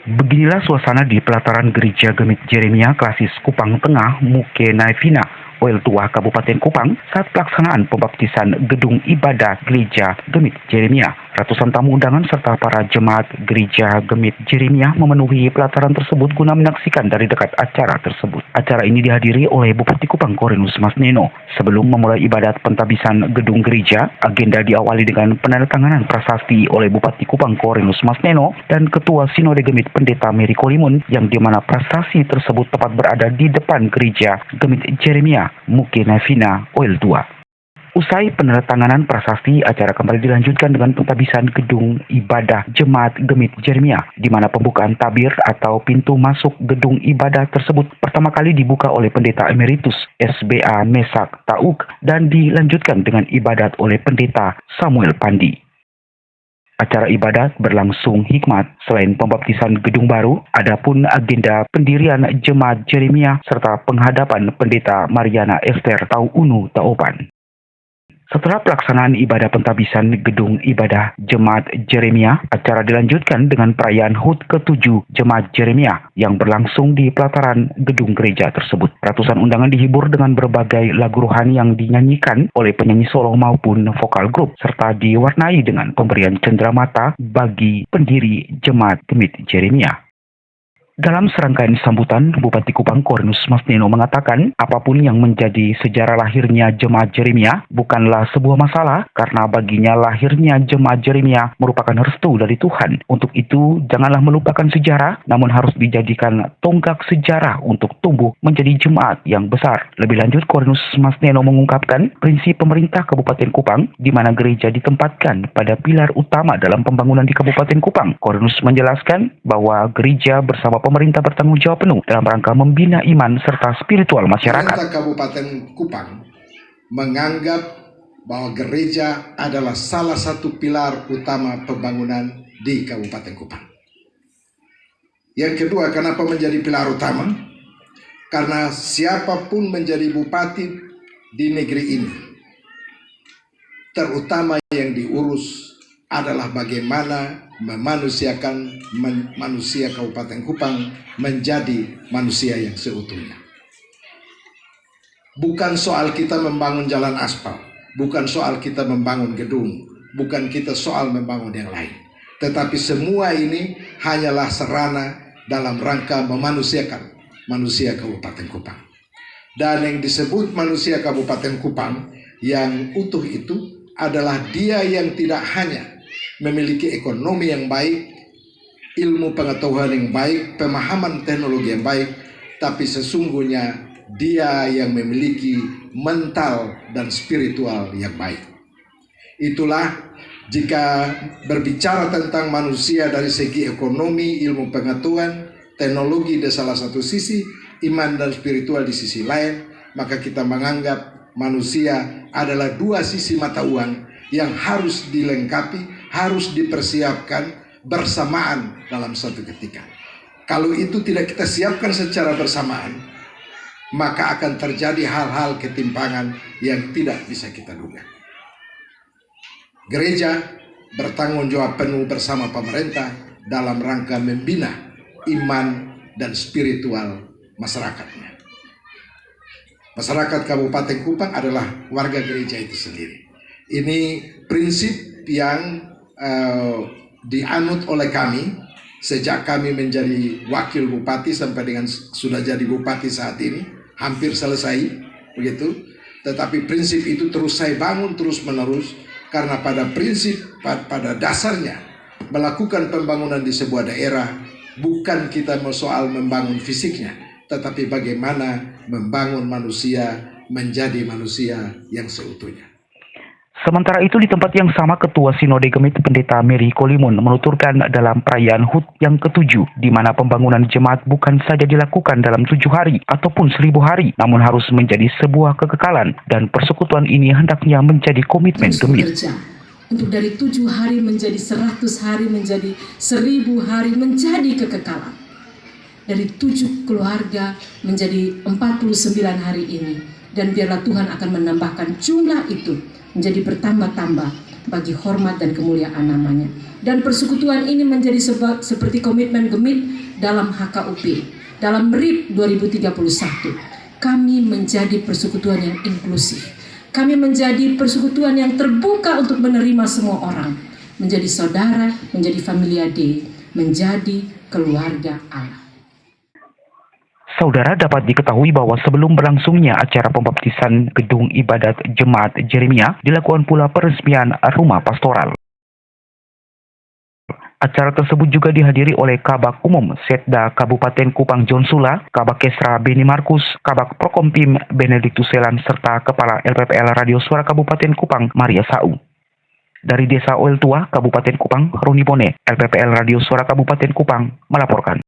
Beginilah suasana di pelataran Gereja Gemit Jeremia Klasis Kupang Tengah, Muke Naivina, Oil Tua, Kabupaten Kupang saat pelaksanaan pembaptisan gedung ibadah Gereja Gemit Jeremia. Ratusan tamu undangan serta para jemaat Gereja Gemit Jeremia memenuhi pelataran tersebut guna menyaksikan dari dekat acara tersebut. Acara ini dihadiri oleh Bupati Kupang Korinus Mas Neno. Sebelum memulai ibadat pentabisan gedung gereja, agenda diawali dengan penandatanganan prasasti oleh Bupati Kupang Korinus Mas Neno dan Ketua Sinode Gemit Pendeta Mary Kolimun, yang dimana prasasti tersebut tepat berada di depan Gereja Gemit Jeremia, Muke Naivina, Oil Tua. Usai penandatanganan prasasti, acara kembali dilanjutkan dengan pentabisan gedung ibadah Jemaat Gemit Jeremia, di mana pembukaan tabir atau pintu masuk gedung ibadah tersebut pertama kali dibuka oleh Pendeta Emeritus SBA Mesak Tauk dan dilanjutkan dengan ibadat oleh Pendeta Samuel Pandi. Acara ibadat berlangsung hikmat. Selain pembaptisan gedung baru, adapun agenda pendirian Jemaat Jeremia serta penghadapan Pendeta Mariana Esther Tau Unu Taopan. Setelah pelaksanaan ibadah pentabisan gedung ibadah Jemaat Jeremia, acara dilanjutkan dengan perayaan HUT ke-7 Jemaat Jeremia yang berlangsung di pelataran gedung gereja tersebut. Ratusan undangan dihibur dengan berbagai lagu rohani yang dinyanyikan oleh penyanyi solo maupun vokal grup, serta diwarnai dengan pemberian cenderamata bagi pendiri Jemaat Gemit Jeremia. Dalam serangkaian sambutan, Bupati Kupang Korinus Mas Neno mengatakan apapun yang menjadi sejarah lahirnya Jemaat Jeremia bukanlah sebuah masalah, karena baginya lahirnya Jemaat Jeremia merupakan restu dari Tuhan. Untuk itu, janganlah melupakan sejarah, namun harus dijadikan tonggak sejarah untuk tumbuh menjadi jemaat yang besar. Lebih lanjut, Korinus Mas Neno mengungkapkan prinsip pemerintah Kabupaten Kupang, di mana gereja ditempatkan pada pilar utama dalam pembangunan di Kabupaten Kupang. Korinus menjelaskan bahwa gereja bersama pemerintah bertanggung jawab penuh dalam rangka membina iman serta spiritual masyarakat. Pemerintah Kabupaten Kupang menganggap bahwa gereja adalah salah satu pilar utama pembangunan di Kabupaten Kupang. Yang kedua, kenapa menjadi pilar utama? Karena siapapun menjadi bupati di negeri ini, terutama yang diurus adalah bagaimana memanusiakan manusia Kabupaten Kupang menjadi manusia yang seutuhnya. Bukan soal kita membangun jalan aspal, bukan soal kita membangun gedung, bukan kita soal membangun yang lain. Tetapi semua ini hanyalah sarana dalam rangka memanusiakan manusia Kabupaten Kupang. Dan yang disebut manusia Kabupaten Kupang yang utuh itu adalah dia yang tidak hanya memiliki ekonomi yang baik, ilmu pengetahuan yang baik, pemahaman teknologi yang baik, tapi sesungguhnya dia yang memiliki mental dan spiritual yang baik. Itulah jika berbicara tentang manusia dari segi ekonomi, ilmu pengetahuan, teknologi di salah satu sisi, iman dan spiritual di sisi lain, maka kita menganggap manusia adalah dua sisi mata uang yang harus dilengkapi, harus dipersiapkan bersamaan dalam suatu ketika. Kalau itu tidak kita siapkan secara bersamaan, maka akan terjadi hal-hal ketimpangan yang tidak bisa kita duga. Gereja bertanggung jawab penuh bersama pemerintah dalam rangka membina iman dan spiritual masyarakatnya. Masyarakat Kabupaten Kupang adalah warga gereja itu sendiri. Ini prinsip yang dianut oleh kami sejak kami menjadi wakil bupati sampai dengan sudah jadi bupati saat ini, hampir selesai begitu. Tetapi prinsip itu terus saya bangun terus menerus, karena pada pada dasarnya melakukan pembangunan di sebuah daerah bukan kita soal membangun fisiknya, tetapi bagaimana membangun manusia menjadi manusia yang seutuhnya. Sementara itu, di tempat yang sama, Ketua Sinode Gemit Pendeta Mary Kolimun menuturkan dalam perayaan HUT yang ke-7, di mana pembangunan jemaat bukan saja dilakukan dalam 7 hari ataupun 1000 hari, namun harus menjadi sebuah kekekalan, dan persekutuan ini hendaknya menjadi komitmen Gemit. Untuk dari 7 hari menjadi 100 hari, menjadi 1000 hari, menjadi kekekalan. Dari 7 keluarga menjadi 49 hari ini. Dan biarlah Tuhan akan menambahkan jumlah itu menjadi bertambah-tambah bagi hormat dan kemuliaan namanya. Dan persekutuan ini menjadi seperti komitmen Gemit dalam HKUP, dalam RIP 2031. Kami menjadi persekutuan yang inklusif. Kami menjadi persekutuan yang terbuka untuk menerima semua orang. Menjadi saudara, menjadi familia Dei, menjadi keluarga Allah. Saudara, dapat diketahui bahwa sebelum berlangsungnya acara pembaptisan gedung ibadat Jemaat Jeremia, dilakukan pula peresmian rumah pastoral. Acara tersebut juga dihadiri oleh Kabak Umum Setda Kabupaten Kupang John Sula, Kabak Kesra Beni Markus, Kabak Prokompim Benediktus Selan, serta Kepala LPPL Radio Suara Kabupaten Kupang Maria Sau. Dari Desa Oel Tua, Kabupaten Kupang, Roni Bone, LPPL Radio Suara Kabupaten Kupang melaporkan.